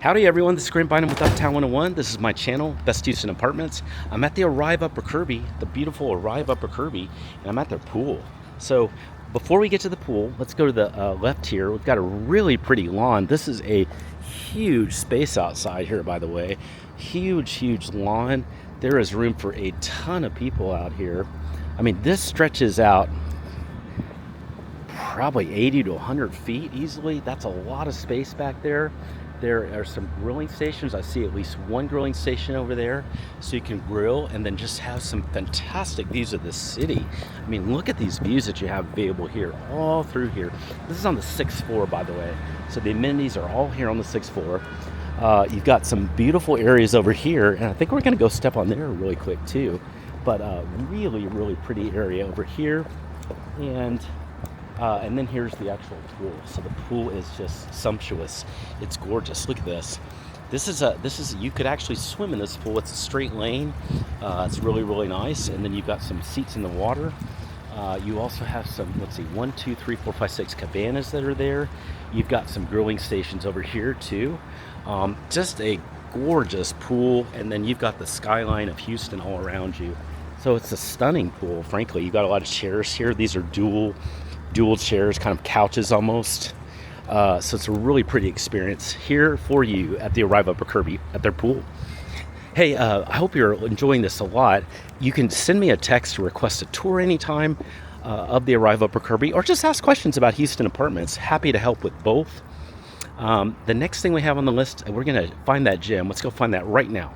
Howdy everyone, this is Grant Bynum with Uptown 101. This is my channel, Best Houston Apartments. I'm at the Arrive Upper Kirby, the beautiful Arrive Upper Kirby, and I'm at their pool. So before we get to the pool, let's go to the left here. We've got a really pretty lawn. This is a huge space outside here, by the way. Huge lawn. There is room for a ton of people out here. I mean, this stretches out probably 80 to 100 feet easily. That's a lot of space back there. There are some grilling stations. I see at least one grilling station over there, so you can grill and then just have some fantastic views of the city. I mean, look at these views that you have available here, all through here. This is on the 6th floor, by the way, so the amenities are all here on the 6th floor. You've got some beautiful areas over here, and I think we're gonna go step on there really quick too. But really pretty area over here, and then here's the actual pool. So the pool is just sumptuous. It's gorgeous. Look at this. This is you could actually swim in this pool. It's a straight lane. It's really nice. And then you've got some seats in the water. You also have some, let's see, 1, 2, 3, 4, 5, 6 cabanas that are there. You've got some grilling stations over here too. Just a gorgeous pool. And then you've got the skyline of Houston all around you. So it's a stunning pool, frankly. You've got a lot of chairs here. These are dual chairs, kind of couches almost. So it's a really pretty experience here for you at the Arrive Upper Kirby at their pool. Hey, I hope you're enjoying this a lot. You can send me a text to request a tour anytime of the Arrive Upper Kirby, or just ask questions about Houston apartments. Happy to help with both. The next thing we have on the list, we're going to find that gym. Let's go find that right now.